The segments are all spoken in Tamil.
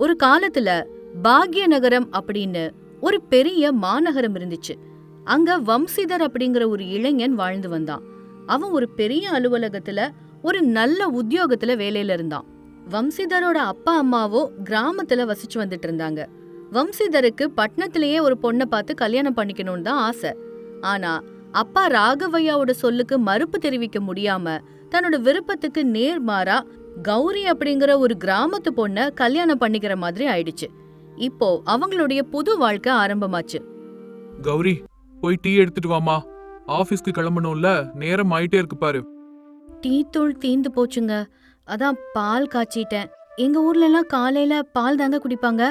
ஒரு காலத்துல பாக்ய நகரம் அப்படின்னு ஒரு பெரிய மாநகரம் இருந்துச்சு. அங்க வம்சிதர் அப்படிங்கிற ஒரு இளைஞன் வாழ்ந்து வந்தான். அவன் ஒரு பெரிய அலுவலகத்துல ஒரு நல்ல உத்தியோகத்துல வேலையில இருந்தான். வம்சிதரோட அப்பா அம்மாவோ கிராமத்துல வசிச்சு வந்துட்டு இருந்தாங்க. வம்சிதருக்கு பட்டணத்திலேயே ஒரு பொண்ணை பார்த்து கல்யாணம் பண்ணிக்கணும்னு தான் ஆசை. ஆனா அப்பா ராகவையாவோட சொல்லுக்கு மறுப்பு தெரிவிக்க முடியாம தன்னோட விருப்பத்துக்கு நேர்மாறா கௌரி அப்படிங்கிற ஒரு கிராமத்து பொண்ண கல்யாணம் பண்ணிக்கிற மாதிரி ஆயிடுச்சு. இப்போ அவங்களுடைய புது வாழ்க்கை ஆரம்பமாச்சு. கௌரி, போய் டீ எடுத்துட்டு வாமா, ஆபீஸ்க்கு கிளம்பணும்ல, நேரம் ஆயிட்டே இருக்கு பாரு. டீ தூள் தீந்து போச்சுங்க, அதான் பால் காய்ச்சிட்டேன். எங்க ஊர்ல எல்லாம் காலையில பால் தாங்க குடிப்பாங்க,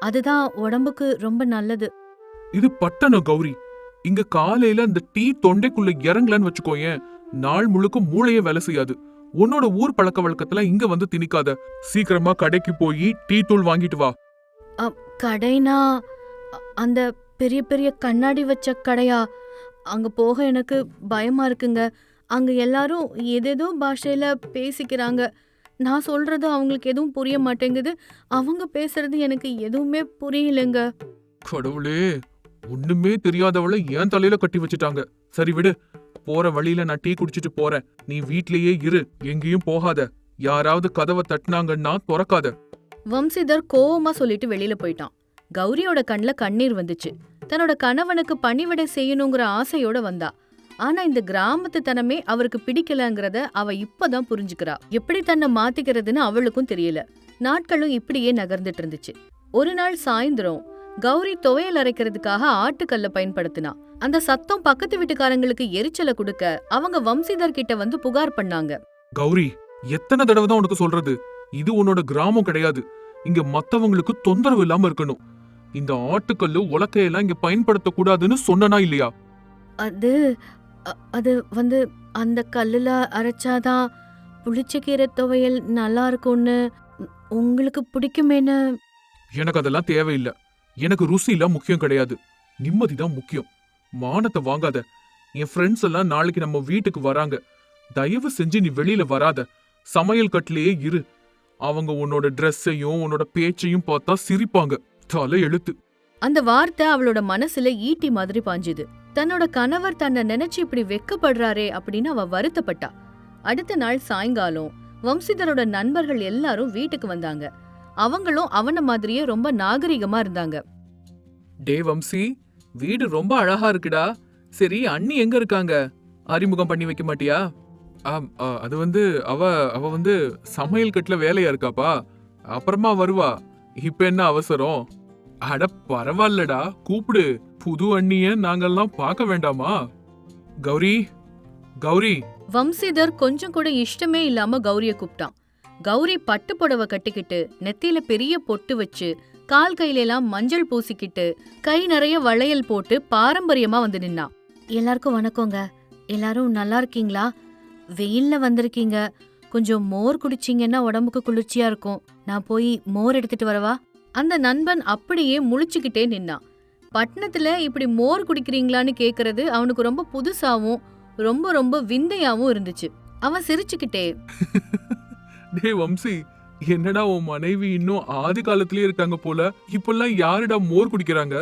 அதுதான் உடம்புக்கு ரொம்ப நல்லது. இது பட்டணம் கௌரி, இங்க காலையில இந்த டீ தொண்டைக்குள்ள இறங்கலன்னு வச்சுக்கோயேன், நாள் முழுக்க மூளையே வேலை செய்யாது. உன்னோட ஊர் பழக்க வழக்கத்துல இங்க வந்து திணிக்காத. சீக்கிரமா கடைக்கு போய் டீ தூள் வாங்கிட்டு வா. கடைனா அந்த பெரிய பெரிய கண்ணாடி வச்ச கடையா? அங்க போக எனக்கு பயமா இருக்குங்க. அங்க எல்லாரும் ஏதேதோ பாஷையில பேசிக்கிறாங்க. நான் சொல்றது அவங்களுக்கு எதுவும் புரிய மாட்டேங்குது, அவங்க பேசுறது எனக்கு எதுவுமே புரியலங்க. கடவுளே, ஒண்ணுமே தெரியாதவளை ஏன் தலையில கட்டி வச்சுட்டாங்க. சரி விடு, போற வழியில நான் டீ குடிச்சிட்டு போறேன். நீ வீட்லயே இரு, எங்கேயும் போகாத. யாராவது கதவை தட்டினாங்கன்னா திறக்காத. வம்சிதர் கோவமா சொல்லிட்டு வெளியில போயிட்டான். கௌரியோட கண்ணுல கண்ணீர் வந்துச்சு. தன்னோட கணவனுக்கு பணிவிடை செய்யணுங்கிற ஆசையோட வந்தா. ஆனா இந்த கிராமத்து தனமே அவருக்கு பிடிக்கலங்கிறத அவ இப்பதான் புரிஞ்சுக்கிறா. எப்படி தன்னை மாத்திக்கிறதுன்னு அவளுக்கும் தெரியல. நாட்களும் இப்படியே நகர்ந்துட்டு இருந்துச்சு. ஒரு நாள் சாயந்தரம் கௌரி துவையல் அரைக்கிறதுக்காக ஆட்டுக்கல்ல பயன்படுத்தினா. அந்த சத்தம் பக்கத்து வீட்டுக்காரங்களுக்கு எரிச்சலை கொடுக்க அவங்க வம்சிதர் கிட்ட வந்து புகார் பண்ணாங்க. கௌரி, எத்தனை தடவை தான் உனக்கு சொல்றது, இது உன்னோட கிராமம் கிடையாது. இங்க மத்தவங்களுக்கு தொந்தரவு இல்லாம இருக்கணும். இந்த ஆட்டுக்கல்லு உலக்கையெல்லாம் இங்க பயன்படுத்த கூடாதுன்னு சொன்னனா இல்லையா? அது வந்து அந்த கல்லுல அரைச்சாதான் புளிச்சக்கீரை துவையல் நல்லா இருக்கும்னு உங்களுக்கு பிடிக்குமேன்னு. எனக்கு அதெல்லாம் தேவையில்லை. எனக்கு ருசிலாம் முக்கியம் கிடையாது, நிம்மதிதான் முக்கியம். மானத்தை வாங்காத. என் ஃப்ரெண்ட்ஸ் எல்லாம் நாளைக்கு நம்ம வீட்டுக்கு வராங்க. தயவு செஞ்சு நீ வெளியில வராத, சமையல் கட்டிலேயே இரு. அவங்க உன்னோட ட்ரெஸ்ஸையும் உன்னோட பேச்சையும் பார்த்தா சிரிப்பாங்க. தலை எழுத்து. அந்த வார்த்தை அவளோட மனசுல ஈட்டி மாதிரி பாஞ்சுது. தன்னோட கணவர் தன்னை நினைச்சு இப்படி வெக்கப்படுறாரே அப்படின்னு அவ வருத்தப்பட்டா. அடுத்த நாள் சாயங்காலம் வம்சிதரோட நண்பர்கள் எல்லாரும் வீட்டுக்கு வந்தாங்க. அவங்களும் அவன மாதிரியே ரொம்ப நாகரிகமா இருந்தாங்க. டே வம்சி, வீடு ரொம்ப அழகா இருக்குடா. சரி, அண்ணி எங்க இருக்காங்க? அறிமுகம் பண்ணி வைக்க மாட்டியா? அது வந்து அவ வந்து சமையல் கட்டுல வேலையா இருக்காப்பா, அப்புறமா வருவா. இப்ப என்ன அவசரம்? அட பரவாயில்லடா, கூப்பிடு. புது அண்ணிய நாங்கெல்லாம் பார்க்க வேண்டாமா? கௌரி, கௌரி. வம்சிதர் கொஞ்சம் கூட இஷ்டமே இல்லாம கௌரிய கூப்பிட்டான். கௌரி பட்டு புடவை கட்டிக்கிட்டு நெத்தியில பெரிய பொட்டு வச்சு கால் கையில எல்லாம் மஞ்சள் பூசிக்கிட்டு கை நிறைய வளையல் போட்டு பாரம்பரியமா வந்து நின்னா. எல்லாருக்கும் வணக்கங்க, எல்லாரும் நல்லா இருக்கீங்களா? வெயில்ல வந்திருக்கீங்க, கொஞ்சம் மோர் குடிச்சீங்கன்னா உடம்புக்கு குளிர்ச்சியா இருக்கும். நான் போய் மோர் எடுத்துட்டு வரவா? அந்த நண்பன் அப்படியே முழிச்சுக்கிட்டே நின்னான். பட்டணத்துல இப்படி மோர் குடிக்கிறீங்களான்னு கேக்குறது அவனுக்கு ரொம்ப புதுசாவும் ரொம்ப ரொம்ப விந்தையாவும் இருந்துச்சு. அவன் சிரிச்சுக்கிட்டே, டே வம்சி, என்னடா உன் மனைவி இன்னும் ஆதி காலத்திலே இருக்காங்க போல. இப்பெல்லாம் யாருடா மோர் குடிக்கிறாங்க?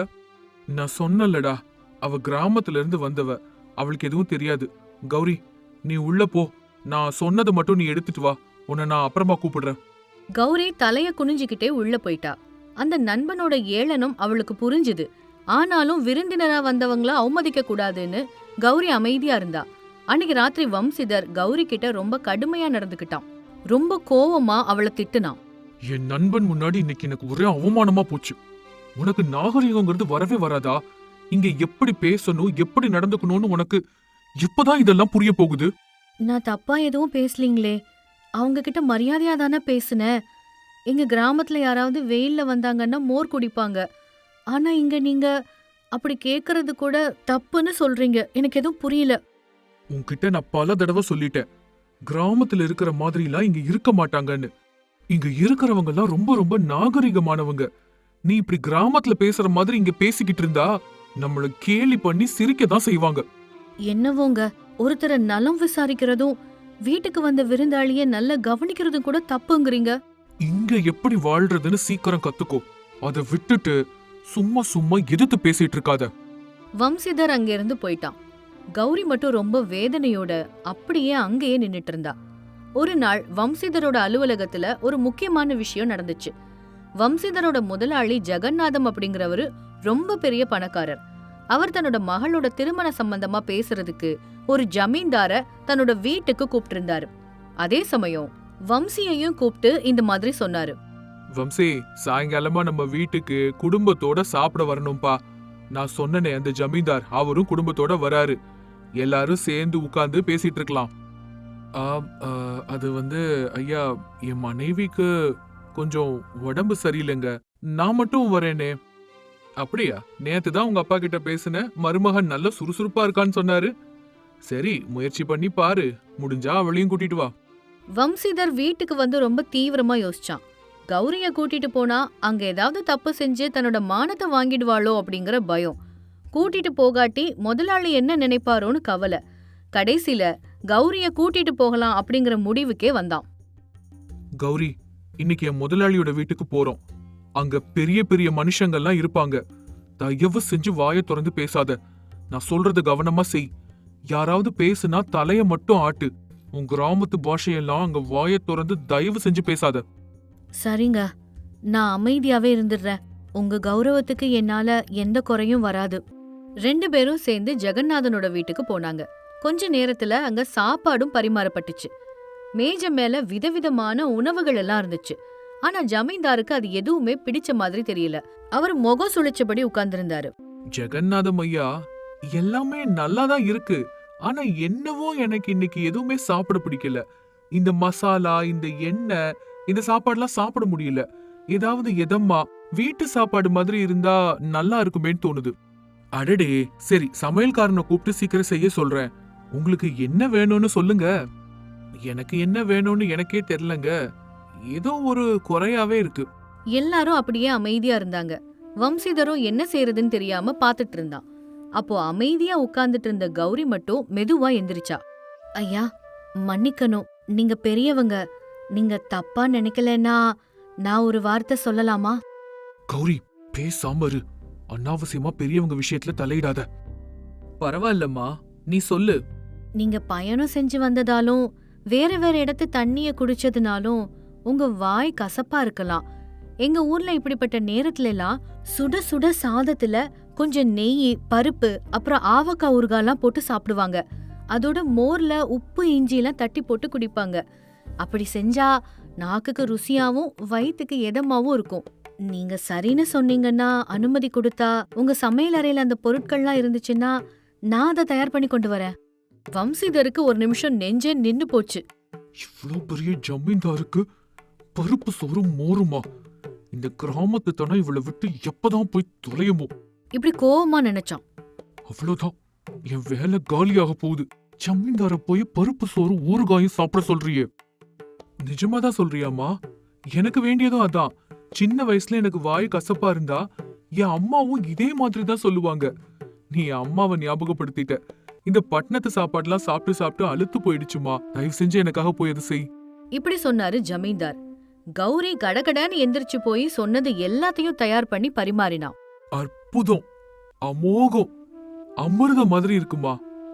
நான் சொன்னலடா, அவ கிராமத்துல இருந்து வந்தவ, அவளுக்கு எதுவும் தெரியாது. கௌரி, நீ உள்ள போ. நான் சொன்னதை மட்டும் நீ எடுத்துட்டு வா. உன்னை நான் அப்புறமா கூப்பிடுறேன். கௌரி தலைய குனிஞ்சுக்கிட்டே உள்ள போயிட்டா. அந்த நண்பனோட ஏளனம் அவளுக்கு புரிஞ்சுது. ஆனாலும் விருந்தினரா வந்தவங்கள அவமதிக்க கூடாதுன்னு கௌரி அமைதியா இருந்தா. அன்னைக்கு ராத்திரி வம்சிதர் கௌரி கிட்ட ரொம்ப கடுமையா நடந்துக்கிட்டான். ரொம்ப கோவமா அவளை திட்டுனான். என் நண்பன் முன்னாடி இன்னைக்கு எனக்கு ஒரே அவமானமா போச்சு. உனக்கு நாகரிகங்கிறது வரவே வராதா? இங்க எப்படி பேசணும், எப்படி நடந்துக்கணும்னு உனக்கு இப்பதான் இதெல்லாம் புரிய போகுது. நான் தப்பா எதுவும் பேசலீங்களே, அவங்க கிட்ட மரியாதையா தானே பேசுனேன். எங்க கிராமத்துல யாராவது வெயில்ல வந்தாங்கன்னா மோர் குடிப்பாங்க. ஆனா இங்க நீங்க அப்படி கேக்குறது கூட தப்புன்னு சொல்றீங்க. எனக்கு எதுவும் புரியல. உன்கிட்ட நான் பல தடவை சொல்லிட்டேன், கிராமத்துல இருக்கிற மாதிரி எல்லாம் இங்க இருக்க மாட்டாங்கன்னு. இங்க இருக்கிறவங்க எல்லாம் ரொம்ப ரொம்ப நாகரிகமானவங்க. நீ இப்படி கிராமத்துல பேசுற மாதிரி இங்க பேசிக்கிட்டு இருந்தா நம்மள கேலி பண்ணி சிரிக்க தான் செய்வாங்க. என்னவோங்க, ஒருத்தரை நலம் விசாரிக்கிறதும் வீட்டுக்கு வந்த விருந்தாளிய நல்லா கவனிக்கிறதும் கூட தப்புங்கிறீங்க. இங்க எப்படி வாழ்றதுன்னு சீக்கிரம் கத்துக்கோ. அதை விட்டுட்டு சும்மா சும்மா எதிர்த்து பேசிட்டு இருக்காத. வம்சிதர் அங்கிருந்து போயிட்டான். கௌரி மட்டும் ரொம்ப வேதனையோட அப்படியே அங்கேயே நின்னுட்டு இருந்தா. ஒரு நாள் வம்சிதரோட அலுவலகத்துல ஒரு முக்கியமான விஷயம் நடந்துச்சு. வம்சிதரோட முதலாளி ஜெகநாதம் அப்படிங்கிறவரு ரொம்ப பெரிய பணக்காரர். அவர் தன்னோட மகளோட திருமண சம்பந்தமா பேசுறதுக்கு ஒரு ஜமீன்தார தன்னோட வீட்டுக்கு கூப்பிட்டு இருந்தாரு. அதே சமயம் வம்சியையும் கூப்பிட்டு இந்த மாதிரி சொன்னாரு. வம்சி, சாயங்காலமா நம்ம வீட்டுக்கு குடும்பத்தோட சாப்பிட வரணும்பா. நான் சொன்னனே அந்த ஜமீன்தார், அவரும் குடும்பத்தோட வராரு. எல்லாரும் சேர்ந்து உட்கார்ந்து பேசிட்டு இருக்கலாம். அது ஐயா, என் மனைவிக்கு கொஞ்சம் உடம்பு சரியில்லைங்க. நான் மட்டும் வரேனே. அப்படியா? நேத்து தான் உங்க அப்பா கிட்ட பேசின, மருமகன் நல்ல சுறுசுறுப்பா இருக்கான்னு சொன்னாரு. சரி, முயற்சி பண்ணி பாரு, முடிஞ்சா அவளையும் கூட்டிட்டு வா. வம்சிதர் வீட்டுக்கு வந்து ரொம்ப தீவிரமா யோசிச்சான். கௌரிய கூட்டிட்டு போனா அங்க ஏதாவது தப்பு செஞ்சு தன்னோட மானத்தை வாங்கிடுவாளோ அப்படிங்கிற பயம். கூட்டிட்டு போகாட்டி முதலாளி என்ன நினைப்பாரோன்னு கவலை. கடைசியில கௌரிய கூட்டிட்டு போகலாம் அப்படிங்கிற முடிவுக்கே வந்தான். கௌரி, இன்னைக்கு என் முதலாளியோட வீட்டுக்கு போறோம். அங்க பெரிய பெரிய மனுஷங்கள்லாம் இருப்பாங்க. தயவு செஞ்சு வாயை திறந்து பேசாத. நான் சொல்றது கவனமா செய். யாராவது பேசுனா தலைய மட்டும் ஆட்டு. உன் கிராமத்து பாஷையெல்லாம் அங்க வாயை திறந்து தயவு செஞ்சு பேசாத. சரிங்க, நான் அமைதியாவே இருந்துடுறேன். உங்க கௌரவத்துக்கு என்னால எந்த குறையும் வராது. 2 பேரும் சேர்ந்து ஜெகநாதனோட வீட்டுக்கு போனாங்க. கொஞ்ச நேரத்துல அங்க சாப்பாடும் பரிமாறப்பட்டுச்சு. மேஜ மேல விதவிதமான உணவுகள் எல்லாம் இருந்துச்சு. ஆனா ஜமீன்தாருக்கு அது எதுவுமே பிடிச்ச மாதிரி தெரியல. அவர் முகம் சுழிச்சபடி உட்கார்ந்திருந்தாரு. ஜெகநாதம் ஐயா, எல்லாமே நல்லாதான் இருக்கு. ஆனா என்னவோ எனக்கு இன்னைக்கு எதுவுமே சாப்பிட பிடிக்கல. இந்த மசாலா, இந்த எண்ணெய், இந்த சாப்பாடுலாம் சாப்பிட முடியல. ஏதாவது எதம்மா வீட்டு சாப்பாடு மாதிரி இருந்தா நல்லா இருக்குமேன்னு தோணுது. அடடே, சரி, சமையல்காரனை கூப்பிட்டு சீக்கிரம் செய்ய சொல்றேன். உங்களுக்கு என்ன வேணும்னு சொல்லுங்க. எனக்கு என்ன வேணும்னு எனக்கே தெரியலங்க. ஏதோ ஒரு குறையாவே இருக்கு. எல்லாரும் அப்படியே அமைதியா இருந்தாங்க. வம்சிதரும் என்ன செய்யறதுன்னு தெரியாம பாத்துட்டு இருந்தான். அப்போ அமைதியா உட்கார்ந்துட்டு இருந்த கௌரி மட்டும் மெதுவா எந்திரிச்சா. ஐயா, மன்னிக்கணும், நீங்க பெரியவங்க. நீங்க தப்பா நினைக்கலன்னா நான் ஒரு வார்த்தை சொல்லலாமா? கௌரி, பேசாம இரு. அனாவசியமா பெரியவங்க விஷயத்துல தலையிடாத. பரவாயில்லம்மா, நீ சொல்லு. நீங்க பயணம் செஞ்சு வந்ததாலும் வேற வேற இடத்து தண்ணிய குடிச்சதுனாலும் உங்க வாய் கசப்பா இருக்கலாம். எங்க ஊர்ல இப்படிப்பட்ட நேரத்துல எல்லாம் சுட சுட சாதத்துல கொஞ்சம் நெய், பருப்பு, அப்புறம் ஆவக்காய் ஊறுகாலாம் போட்டு சாப்பிடுவாங்க. அதோட மோர்ல உப்பு, இஞ்சி எல்லாம் தட்டி போட்டு குடிப்பாங்க. அப்படி செஞ்சா நாக்குக்கு ருசியாவும் வயிற்றுக்கு எதமாவும் இருக்கும். நீங்க சரின்னு சொன்னீங்கன்னா, அனுமதி கொடுத்தா உங்க சமையல் அறையில அந்த பொருட்கள்லாம் இருந்துச்சுன்னா நான் அதை தயார் பண்ணி கொண்டு வரேன். வம்சிதருக்கு ஒரு நிமிஷம் நெஞ்சே நின்னு போச்சு. இவ்ளோ பெரிய ஜமீன்தாருக்கு பருப்பு சோறும் மோருமா? இந்த கிராமத்து தனம் இவளை விட்டு எப்பதான் போய் தொலையுமோ? இப்படி கோவமா நினைச்சான். அவ்வளவுதான், என் வேலை காலியாக போகுது. ஜமீன்தார போய் பருப்பு சோறு ஊறுகாயும் சாப்பிட சொல்றியே, நிஜமாதான் சொல்றியாமா? எனக்கு வேண்டியதும் அதான். சின்ன வயசுல எனக்கு வாய் கசப்பா இருந்தா என் அம்மாவும் இதே மாதிரி தான் சொல்லுவாங்க. நீ அம்மாவை ஞாபகப்படுத்திட்ட. இந்த பட்டணத்து சாப்பாடுலாம் சாப்பிட்டு சாப்பிட்டு அழுத்து போயிடுச்சுமா. தயவு செஞ்சு எனக்காக போய் அதை செய். இப்படி சொன்னாரு ஜமீன்தார். கௌரி கடகடன்னு எந்திரிச்சு போய் சொன்னது எல்லாத்தையும் தயார் பண்ணி பரிமாறினான். அற்புதம், அமோகம், அமிர்தம் மாதிரி இருக்குமா.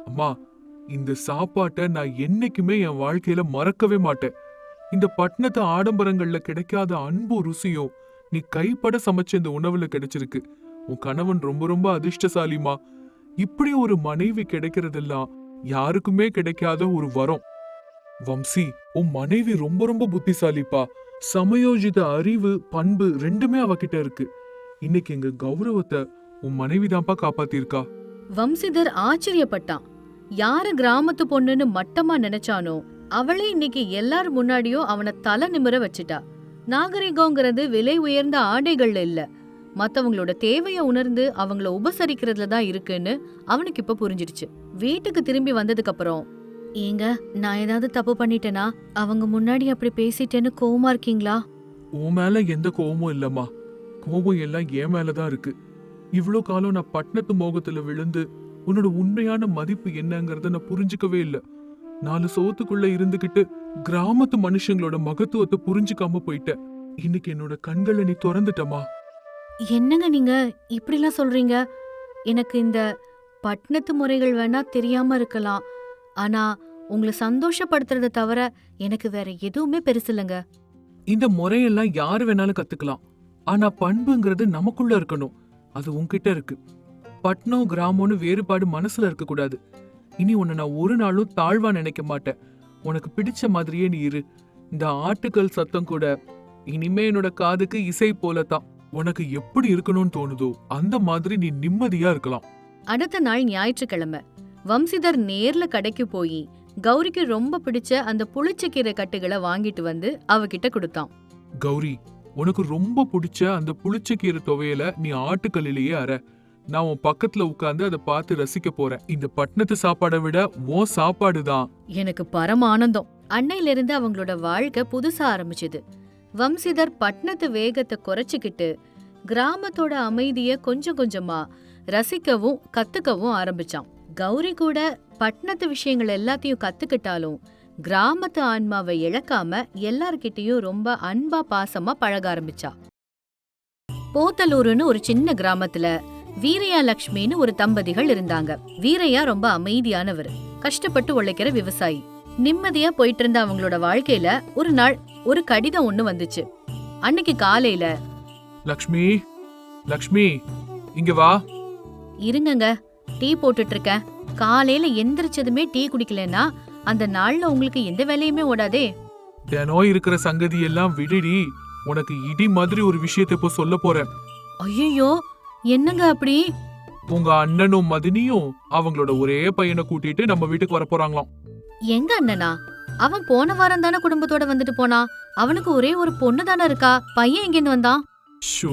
அம்மா, இந்த சாப்பாட்டை நான் என்னைக்குமே என் வாழ்க்கையில மறக்கவே மாட்டேன். இந்த பட்டணத்து ஆடம்பரங்கள்ல கிடைக்காத அன்பு ருசியும் நீ கைப்பட சமைச்ச இந்த உணவுல கிடைச்சிருக்கு. உன் கணவன் ரொம்ப ரொம்ப அதிர்ஷ்டசாலிமா. இப்படி ஒரு மனைவி கிடைக்கிறதெல்லாம் யாருக்குமே கிடைக்காத ஒரு வரம். வம்சி, உன் மனைவி ரொம்ப ரொம்ப புத்திசாலிப்பா. சமயோஜித அறிவு, பண்பு ரெண்டுமே அவகிட்ட இருக்கு. இன்னைக்கு எங்க கௌரவத்தை உன் மனைவிதான்ப்பா காப்பாத்திருக்கா. வம்சிதர் ஆச்சரியப்பட்டான். யாரு கிராமத்து பொண்ணுன்னு மட்டமா நினைச்சானோ அவளே இன்னைக்கு எல்லாரும் முன்னாடியும் அவனை தலை நிமிர வச்சுட்டா. நாகரிகங்கிறது விலை உயர்ந்த ஆடைகள்ல இல்ல, மத்தவங்களோட தேவைய உணர்ந்து அவங்கள உபசரிக்கிறதுல தான் இருக்குன்னு அவனுக்கு இப்ப புரிஞ்சிடுச்சு. வீட்டுக்கு திரும்பி வந்ததுக்கு அப்புறம், ஏங்க, நான் ஏதாவது தப்பு பண்ணிட்டேனா? அவங்க முன்னாடி அப்படி பேசிட்டேன்னு கோவமா இருக்கீங்களா? உன் மேல எந்த கோவமும் இல்லம்மா. கோபம் எல்லாம் என் மேலதான் இருக்கு. இவ்ளோ காலம் நான் பட்டணத்து மோகத்துல விழுந்து உன்னோட உண்மையான மதிப்பு என்னங்கறத நான் புரிஞ்சுக்கவே இல்ல. 4 சோத்துக்குள்ள இருந்துகிட்டு கிராமத்து மனுஷங்களோட மகத்துவத்தை புரிஞ்சுக்காம போயிட்டேன். இன்னைக்கு என்னோட கண்களை நீ திறந்துட்டமா. என்னங்க நீங்க இப்படிலாம் சொல்றீங்க? எனக்கு இந்த பட்டணத்து முறைகள் வேணா தெரியாம இருக்கலாம். ஆனா உங்களை சந்தோஷப்படுத்துறத தவிர எனக்கு வேற எதுவுமே பெருசு இல்லைங்க. இந்த முறையெல்லாம் யாரு வேணாலும் கத்துக்கலாம். ஆனா பண்புங்கிறது நமக்குள்ள இருக்கணும். அது உன்கிட்ட இருக்கு. பட்டணம் கிராமம்னு வேறுபாடு மனசுல இருக்க கூடாது. இனி உன்னை நான் ஒரு நாளும் தாழ்வா நினைக்க மாட்டேன். உனக்கு பிடிச்ச மாதிரியே நீ இரு. இந்த ஆட்டுக்கள் சத்தம் கூட இனிமே என்னோட காதுக்கு இசை போலதான். உனக்கு எப்படி இருக்கணும்னு தோணுதோ அந்த மாதிரி நீ நிம்மதியா இருக்கலாம். அடுத்த நாள் ஞாயிற்றுக்கிழமை வம்சிதர் நேர்ல கடைக்கு போய் கௌரிக்கு ரொம்ப பிடிச்ச அந்த புளிச்சக்கீரை கட்டுகளை வாங்கிட்டு வந்து அவகிட்ட கொடுத்தான். கௌரி, உனக்கு ரொம்ப பிடிச்ச அந்த புளிச்சக்கீரை துவையல நீ ஆட்டுக்கல்லிலேயே அற. நான் உன் பக்கத்துல உட்கார்ந்து அதை பார்த்து ரசிக்க போறேன். இந்த பட்டணத்து சாப்பாடை விட உன் சாப்பாடுதான். எனக்கு பரம ஆனந்தம். அன்னையில இருந்து அவங்களோட வாழ்க்கை புதுசா ஆரம்பிச்சது. வம்சிதர் பட்டணத்து வேகத்தை குறைச்சுக்கிட்டு கிராமத்தோட அமைதிய கொஞ்சம் கொஞ்சமா ரசிக்கவும் கத்துக்கவும் ஆரம்பிச்சான். கௌரி கூட பட்டணத்து விஷயங்கள் எல்லாத்தையும் கத்துக்கிட்டாலும் கிராமத்து ஆன்மாவை இழக்காம எல்லார்கிட்டயும் ரொம்ப அன்பா பாசமா பழக ஆரம்பிச்சா. போத்தலூருன்னு ஒரு சின்ன கிராமத்துல வீரையா லட்சுமின்னு ஒரு தம்பதிகள் இருந்தாங்க. வீரையா ரொம்ப அமைதியானவர், கஷ்டப்பட்டு உழைக்கிற விவசாயி. நிம்மதியா போயிட்டு இருந்த அவங்களோட வாழ்க்கையில ஒரு நாள் ஒரு கடிதம் ஒண்ணு வந்துச்சு. அன்னைக்கு காலையில, லக்ஷ்மி, லக்ஷ்மி, இங்க வா. இருங்கங்க, டீ போட்டுட்டு இருக்கேன். காலையில எந்திரிச்சதுமே டீ குடிக்கலன்னா அந்த நாள்ல உங்களுக்கு எந்த வேலையுமே ஓடாதே. தினம் இருக்கிற சங்கதி எல்லாம் விடுடி. உனக்கு இடி மாதிரி ஒரு விஷயத்தை இப்போ சொல்ல போறேன். ஐயோ, என்னங்க அப்படி? உங்க அண்ணனும் மதினியும் அவங்களோட ஒரே பையனை கூட்டிட்டு நம்ம வீட்டுக்கு வர போறாங்களாம். எங்க அண்ணனா? அவன் போன வாரம் தானே குடும்பத்தோட வந்துட்டு போனா. அவனுக்கு ஒரே ஒரு பொண்ணு தானே இருக்கா. பையன் எங்கேன்னு வந்தான்? ஷோ,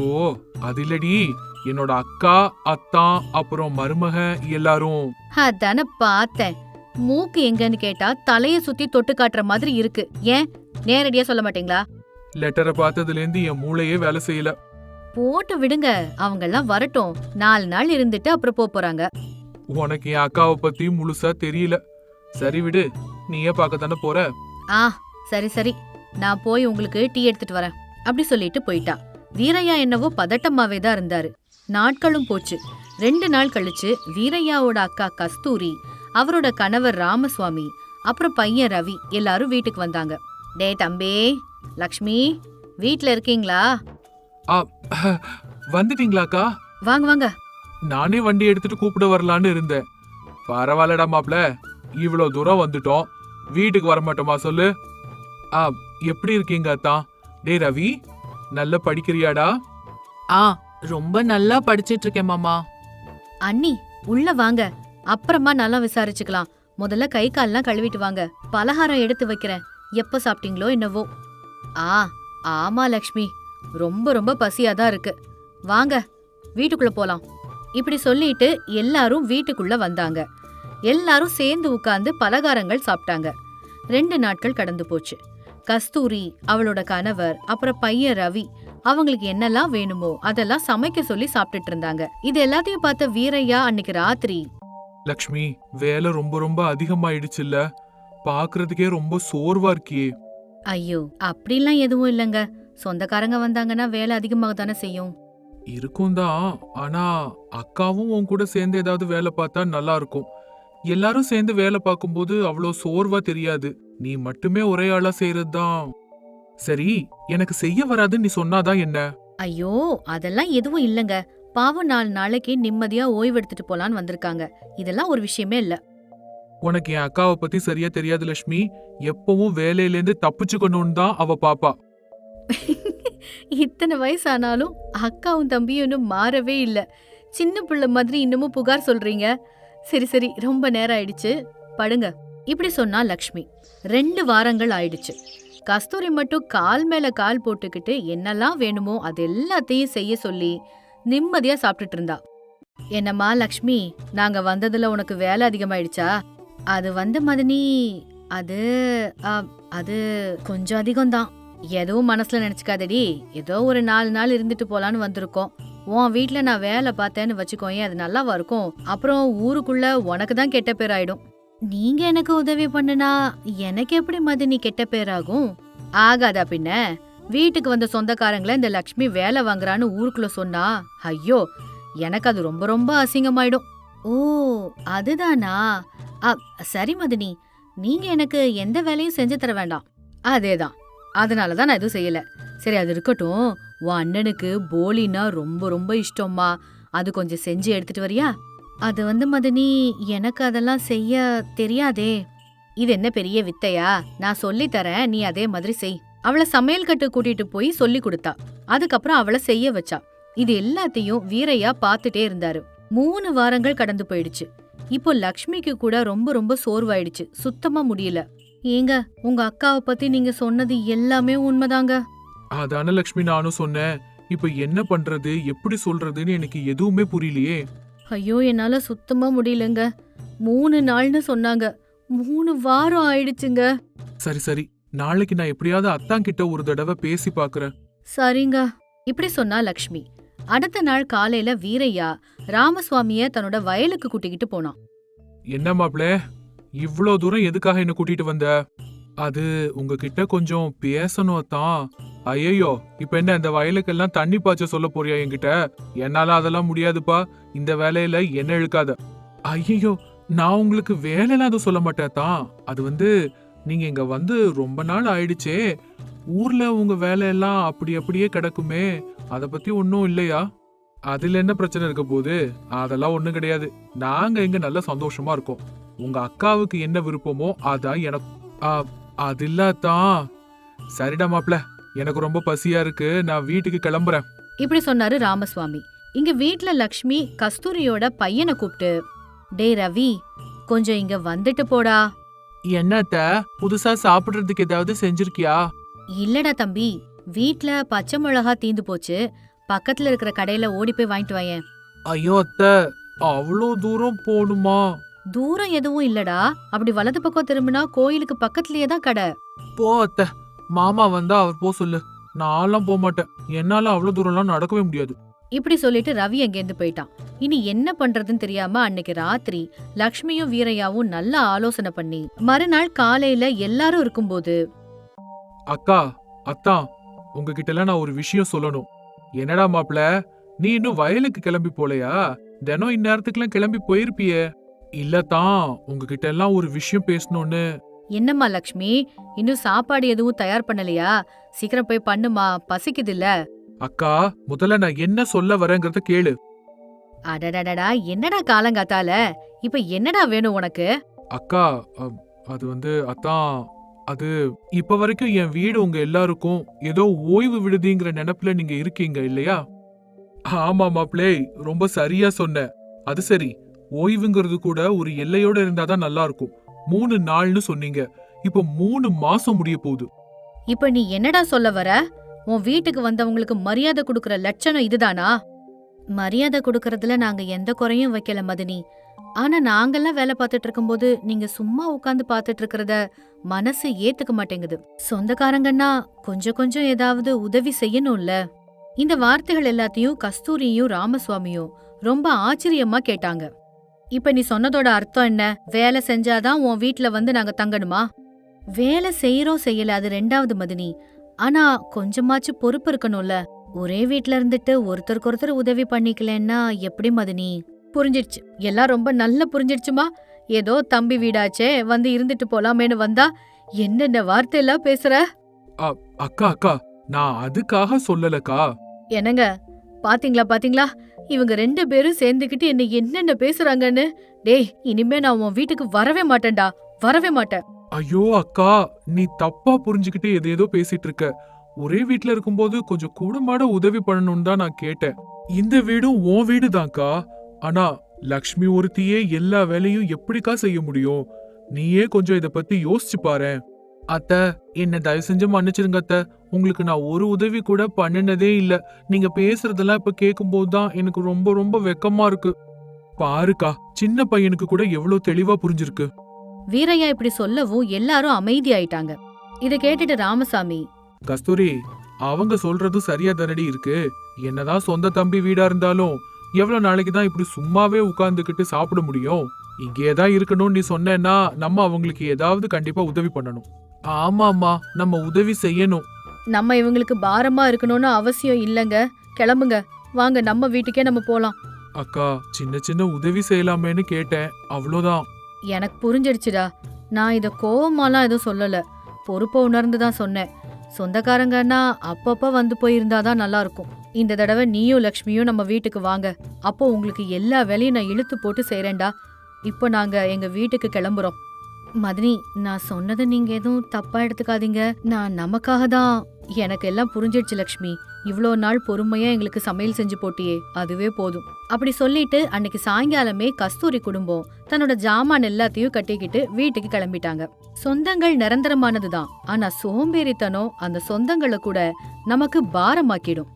அது இல்லடி. என்னோட அக்கா, அத்தான், அப்புறம் மருமக எல்லாரும். அதானே பார்த்தேன். மூக்கு எங்கன்னு கேட்டா தலைய சுத்தி தொட்டு காட்டுற மாதிரி இருக்கு. ஏன் நேரடியா சொல்ல மாட்டீங்களா? லெட்டரை பார்த்ததுல இருந்து என் மூளையே வேலை செய்யல. போட்டு விடுங்க, அவங்க எல்லாம் வரட்டும். 4 நாள் இருந்துட்டு அப்புறம் போறாங்க. உனக்கு என் அக்காவை பத்தி முழுசா தெரியல. சரி விடு, நீயே பார்க்கத்தானே போற. ஆ, சரி சரி, நான் போய் உங்களுக்கு டீ எடுத்துட்டு வரேன் அப்படி சொல்லிட்டு போயிட்டா. வீரையா என்னவோ பதட்டமாவே தான் இருந்தாரு. நாட்களும் போச்சு. 2 நாள் கழிச்சு வீரையாவோட அக்கா கஸ்தூரி, அவரோட கணவர் ராமசுவாமி, அப்புறம் பையன் ரவி எல்லாரும் வீட்டுக்கு வந்தாங்க. டே தம்பி, லக்ஷ்மி வீட்ல இருக்கீங்களா? வந்துட்டீங்களாக்கா? வாங்க வாங்க. நானே வண்டி எடுத்துட்டு கூப்பிட வரலான்னு இருந்தேன். பரவாயில்லடா மாப்ள, இவ்வளவு தூரம் வந்துட்டோம், வீட்டுக்கு வர மாட்டோமா சொல்லு. எப்படி இருக்கீங்க அத்தான்? டே ரவி, நல்லா படிக்கிறியாடா? ரொம்ப நல்லா படிச்சிட்டு இருக்கேன் மாமா. அண்ணி உள்ள வாங்க, அப்புறமா நல்லா விசாரிச்சுக்கலாம். முதல்ல கை கால்லாம் கழுவிட்டு வாங்க. பலகாரம் எடுத்து வைக்கிறேன். எப்ப சாப்பிட்டீங்களோ என்னவோ. ஆமா லக்ஷ்மி, ரொம்ப ரொம்ப பசியாதான் இருக்கு. வாங்க வீட்டுக்குள்ள போலாம். இப்படி சொல்லிட்டு எல்லாரும் வீட்டுக்குள்ள வந்தாங்க. எல்லாரும் சேர்ந்து உட்கார்ந்து பலகாரங்கள் சாப்பிட்டாங்க. 2 நாட்கள் கடந்து போச்சு. கஸ்தூரி, அவளோட கணவர், அப்புறம் பையன் ரவி அவங்களுக்கு என்னெல்லாம் வேணுமோ அதெல்லாம் சமைக்க சொல்லி சாப்பிட்டுட்டு இருந்தாங்க. இது எல்லாத்தையும் பார்த்த வீரையா அன்னைக்கு ராத்திரி, லக்ஷ்மி, வேலை ரொம்ப ரொம்ப அதிகமாயிடுச்சுல்ல, பாக்குறதுக்கே ரொம்ப சோர்வா இருக்கியே. ஐயோ அப்படிலாம் எதுவும் இல்லங்க. சொந்தக்காரங்க வந்தாங்கன்னா வேலை அதிகமாக தானே செய்யும். இருக்கும் தான், ஆனா அக்காவும் உன் கூட சேர்ந்து ஏதாவது வேலை பார்த்தா நல்லா இருக்கும். எல்லாரும் சேர்ந்து வேலை பார்க்கும்போது அவ்வளோ சோர்வா தெரியாது. நீ மட்டுமே ஒரே ஆளா செய்யறதுதான். சரி, எனக்கு செய்ய வராதுன்னு நீ சொன்னாதான் என்ன? ஐயோ அதெல்லாம் எதுவும் இல்லங்க. பாவம் 4 நாளைக்கு நிம்மதியா ஓய்வு எடுத்துட்டு போலான்னு வந்திருக்காங்க. இதெல்லாம் ஒரு விஷயமே இல்ல. உனக்கு என் அக்காவை பத்தி சரியா தெரியாது லட்சுமி. எப்பவும் வேலையில இருந்து தப்பிச்சுக்கணும்னு தான் அவ பாப்பா. இத்தனை வயசானாலும் அக்காவும் தம்பியும் இன்னும் மாறவே இல்ல. சின்ன பிள்ளை மாதிரி இன்னமும் புகார் சொல்றீங்க. சரி சரி, ரொம்ப நேரம் ஆயிடுச்சு, படுங்க. இப்படி சொன்னா லக்ஷ்மி. 2 வாரங்கள் ஆயிடுச்சு. கஸ்தூரி மட்டும் கால் மேல கால் போட்டுக்கிட்டு என்னெல்லாம் வேணுமோ அது எல்லாத்தையும் செய்ய சொல்லி நிம்மதியா சாப்பிட்டுட்டு இருந்தா. என்னம்மா லக்ஷ்மி, நாங்க வந்ததுல உனக்கு வேலை அதிகமாயிடுச்சா? அது மதனி, அது கொஞ்சம் அதிகம்தான். எதுவும் மனசுல நினைச்சுக்காதடி. ஏதோ ஒரு 4 நாள் இருந்துட்டு போலான்னு வந்திருக்கோம். உன் வீட்டுல நான் வேலை பார்த்தேன்னு வச்சுக்கோயே, அது நல்லாவா இருக்கும்? அப்புறம் ஊருக்குள்ள உனக்கு தான் கெட்ட பேர் ஆயிடும். நீங்க எனக்கு உதவி பண்ணுனா எனக்கு எப்படி மதனி கெட்ட பேராகும்? ஆகாதா பின்ன? வீட்டுக்கு வந்த சொந்தக்காரங்கள இந்த லக்ஷ்மி வேலை வாங்குறான்னு ஊருக்குள்ள சொன்னா ஐயோ எனக்கு அது ரொம்ப ரொம்ப அசிங்கமாயிடும். ஓ அதுதானா? சரி மதினி, நீங்க எனக்கு எந்த வேலையும் செஞ்சு தர வேண்டாம். அதேதான், அதனாலதான் நான் எதுவும் செய்யல. சரி அது இருக்கட்டும், உன் அண்ணனுக்கு போலினா ரொம்ப ரொம்ப இஷ்டம்மா, அது கொஞ்சம் செஞ்சு எடுத்துட்டு வரியா? அது மதினி, எனக்கு அதெல்லாம் செய்ய தெரியாதே. இது என்ன பெரிய வித்தையா? நான் சொல்லி தரேன், நீ அதே மாதிரி செய். அவளை சமையல் கட்டு கூட்டிட்டு போய் சொல்லி கொடுத்தா. அதுக்கப்புறம் அவளை செய்ய வச்சா. இது எல்லாத்தையும் வீரையா பாத்துட்டே இருந்தாரு. 3 வாரங்கள் கடந்து போயிடுச்சு. இப்போ லக்ஷ்மிக்கு கூட ரொம்ப ரொம்ப சோர்வாயிடுச்சு, சுத்தமா முடியல. ஏங்க, உங்க அக்காவை பத்தி நீங்க சொன்னது எல்லாமே உண்மைதாங்க. அதான லக்ஷ்மி நானும் சொன்னேன். இப்ப என்ன பண்றது, எப்படி சொல்றதுன்னு எனக்கு எதுவுமே புரியலையே. ஐயோ என்னால சுத்தமா முடியலங்க. 3 நாள்னு சொன்னாங்க, 3 வாரம் ஆயிடுச்சுங்க. சரி சரி, நாளைக்கு நான் எப்படியாவது அத்தான் கிட்ட ஒரு தடவை பேசி பாக்குறேன். சரிங்க. இப்படி சொன்னா லக்ஷ்மி. அடுத்த நாள் காலையில வீரையா ராமசுவாமிய தன்னோட வயலுக்கு கூட்டிக்கிட்டு போனான். என்ன மாப்ள, இவ்ளோ தூரம் எதுக்காக என்ன கூட்டிட்டு வந்த? அது உங்ககிட்ட கொஞ்சம் பேசணும் அத்தான். ஐயோ, இப்ப என்ன இந்த வயலுக்கெல்லாம் தண்ணி பாய்ச்ச சொல்ல போறியா என்கிட்ட? என்னால அதெல்லாம் முடியாதுப்பா, இந்த வேலையில என்ன இழுக்காத. ஐயோ, நான் உங்களுக்கு வேலையெல்லாம் எதுவும் சொல்ல மாட்டேன் தான். அது நீங்க இங்க வந்து ரொம்ப நாள் ஆயிடுச்சே, ஊர்ல உங்க வேலையெல்லாம் அப்படியே கிடக்குமே, அத பத்தி ஒன்னும் இல்லையா? அதுல என்ன பிரச்சனை இருக்க போகுது? அதெல்லாம் ஒண்ணும் கிடையாது. நாங்க இங்க நல்ல சந்தோஷமா இருக்கோம். உங்க அக்காவுக்கு என்ன விருப்பமோ அதான் எனக்கு. அது இல்லாதான். சரிடா மாப்ள, எனக்கு ரொம்ப பசியா இருக்கு, நான் வீட்டுக்கு கிளம்புறேன். இப்படி சொன்னாரு ராமசுவாமி. இங்க வீட்ல லக்ஷ்மி கஸ்தூரியோட பையனை கூப்பிட்டு, டேய் ரவி, கொஞ்சம் இங்க வந்துட்டு போடா. என்னத்த, புதுசா சாப்பிடுறதுக்கு ஏதாவது செஞ்சிருக்கியா? இல்லடா தம்பி, வீட்ல பச்சை மிளகா தீந்து போச்சு, பக்கத்துல இருக்கிற கடையில ஓடி போய் வாங்கிட்டு வாயேன். ஐயோ அத்த, அவ்வளோ தூரம் போணுமா? தூரம் எதுவும் இல்லடா, அப்படி வலது பக்கம் திரும்பினா கோயிலுக்கு பக்கத்துலயே தான் கடை. போ அத்த, மாமா வந்தா அவர் போ சொல்லு. நான்லாம் போக மாட்டேன், என்னால அவ்வளவு தூரம்லாம் நடக்கவே முடியாது. இப்படி சொல்லிட்டு ரவி அங்கேருந்து போயிட்டான். இனி என்ன பண்றதுன்னு தெரியாம அன்னைக்கு ராத்திரி லக்ஷ்மியும் வீரையாவும் நல்ல ஆலோசனை பண்ணி மறுநாள் காலையில எல்லாரும் இருக்கும்போது, அக்கா, அத்தா, உங்ககிட்ட எல்லாம் நான் ஒரு விஷயம் சொல்லணும். என்னடா மாப்ள, நீ இன்னும் வயலுக்கு கிளம்பி போலையா? தினம் இந்நேரத்துக்குலாம் கிளம்பி போயிருப்பியே. இல்லத்தான், உங்ககிட்ட எல்லாம் ஒரு விஷயம் பேசணும்னு. என்னம்மா லக்ஷ்மி, இன்னும் சாப்பாடு எதுவும் தயார் பண்ணலையா? சீக்கிரம் போய் பண்ணுமா, பசிக்குது இல்ல? அக்கா, முதல்ல நான் என்ன சொல்ல வரேங்கிறத கேளு. அடடடடா, என்னடா காலங்காத்தால, இப்ப என்னடா வேணும் உனக்கு? அக்கா, அது அத்தான், அது இப்ப வரைக்கும் என் வீடு உங்க எல்லாருக்கும் ஏதோ ஓய்வு விடுதிங்கிற நினைப்புல நீங்க இருக்கீங்க இல்லையா? ஆமா மாப்ளே, ரொம்ப சரியா சொன்ன. அது சரி, ஓய்வுங்கிறது கூட ஒரு எல்லையோட இருந்தாதான் நல்லா இருக்கும். 3 நாள்னு சொன்னீங்க, இப்ப 3 மாசம் முடிய போகுது. இப்ப நீ என்னடா சொல்ல வர? உன் வீட்டுக்கு வந்தவங்களுக்கு மரியாதை கொடுக்கற லட்சணம் இதுதானா? மரியாதை கொடுக்கறதுல நாங்க எந்த குறையும் வைக்கல மதினி. ஆனா நாங்கெல்லாம் வேலை பார்த்துட்டு இருக்கும்போது நீங்க சும்மா உட்கார்ந்து பார்த்துட்டு இருக்கிறத மனசு ஏத்துக்க மாட்டேங்குது. சொந்தக்காரங்கன்னா கொஞ்சம் கொஞ்சம் ஏதாவது உதவி செய்யணும்ல. இந்த வார்த்தைகள் எல்லாத்தையும் கஸ்தூரியும் ராமசுவாமியும் ரொம்ப ஆச்சரியமா கேட்டாங்க. இப்ப நீ சொன்னதோட அர்த்தம் என்ன? வேலை செஞ்சாதான் உன் வீட்ல வந்து நாங்க தங்கணுமா? வேலை செய்யறோம் செய்யல அது ரெண்டாவது மதினி. ஆனா கொஞ்சமாச்சு பொறுப்பு இருக்கணும்ல. ஒரே வீட்ல இருந்துட்டு ஒருத்தருக்கு ஒருத்தர் உதவி பண்ணிக்கலன்னா எப்படி மதினி? புரிஞ்சிடுச்சு, எல்லாம் ரொம்ப நல்லா புரிஞ்சிடுச்சுமா. ஏதோ தம்பி வீடாச்சே, வந்து இருந்துட்டு போலாமேனு வந்தா என்னென்ன வார்த்தை எல்லாம் பேசுற. அக்கா அக்கா, நான் அதுக்காக சொல்லலக்கா. என்னங்க, பாத்தீங்களா, இவங்க 2 பேரும் சேர்ந்துக்கிட்டு என்ன என்னென்ன பேசுறாங்கன்னு. டேய், இனிமே நான் உன் வீட்டுக்கு வரவே மாட்டேன்டா, வரவே மாட்டேன். ஐயோ அக்கா, நீ தப்பா புரிஞ்சுக்கிட்டு ஏதேதோ பேசிட்டு இருக்க. ஒரே வீட்ல இருக்கும்போது கொஞ்சம் கூடமாட உதவி பண்ணணும்னு தான் நான் கேட்டேன். இந்த வீடும் உன் வீடுதான்க்கா. ஆனா லக்ஷ்மி ஒருத்தியே எல்லா வேலையும் எப்படிக்கா செய்ய முடியும்? நீயே கொஞ்சம் இத பத்தி யோசிச்சு பாரு. அத்த, என்ன தயவு செஞ்சு மன்னிச்சிருங்க அத்த. உங்களுக்கு நான் ஒரு உதவி கூட பண்ணினதே இல்ல. நீங்க பேசுறதெல்லாம் இப்ப கேக்கும்போதுதான் எனக்கு ரொம்ப ரொம்ப வெக்கமா இருக்கு. பாருக்கா, சின்ன பையனுக்கு கூட எவ்வளவு தெளிவா புரிஞ்சிருக்கு. வீரையா இப்படி சொல்லவும் எல்லாரும் அமைதியாயிட்டாங்க. இத கேட்டுட்டு ராமசாமி, கஸ்தூரி, அவங்க சொல்றதும் சரியா தானடி இருக்கு. என்னதான் சொந்த தம்பி வீடா இருந்தாலும் எவ்வளவு நாளைக்கு தான் இப்படி சும்மாவே உட்கார்ந்துகிட்டு சாப்பிட முடியும்? இங்கேதான் இருக்கணும்னு நீ சொன்னேன்னா நம்ம அவங்களுக்கு ஏதாவது கண்டிப்பா உதவி பண்ணணும். ஆமாமா, நம்ம உதவி செய்யணும். நம்ம இவங்களுக்கு பாரமா இருக்கணும்னு அவசியம் இல்லைங்க. கிளம்புங்க, வாங்க நம்ம வீட்டுக்கே நம்ம போலாம். அக்கா, சின்ன சின்ன உதவி செய்யலாமேன்னு கேட்டேன், அவ்வளோதான். எனக்கு புரிஞ்சிடுச்சுடா. நான் இத கோவமாலாம் எதுவும் சொல்லல, பொறுப்பை உணர்ந்து தான் சொன்னேன். சொந்தக்காரங்கன்னா அப்பப்ப வந்து போயிருந்தாதான் நல்லா இருக்கும். இந்த தடவை நீயும் லக்ஷ்மியும் நம்ம வீட்டுக்கு வாங்க. அப்போ உங்களுக்கு எல்லா வேலையும் நான் இழுத்து போட்டு செய்றேன்டா. இப்போ நாங்க எங்க வீட்டுக்கு கிளம்புறோம். மதினி, நான் சொன்னதை நீங்க எதுவும் தப்பா எடுத்துக்காதீங்க. நான் நமக்காக தான். எனக்கு எல்லாம் புரிஞ்சிடுச்சு லக்ஷ்மி. இவ்ளோ நாள் பொறுமையா எங்களுக்கு சமையல் செஞ்சு போட்டியே, அதுவே போதும். அப்படி சொல்லிட்டு அன்னைக்கு சாயங்காலமே கஸ்தூரி குடும்பம் தன்னோட ஜாமான் எல்லாத்தையும் கட்டிக்கிட்டு வீட்டுக்கு கிளம்பிட்டாங்க. சொந்தங்கள் நிரந்தரமானதுதான், ஆனா சோம்பேறித்தனம் அந்த சொந்தங்களை கூட நமக்கு பாரமாக்கிடும்.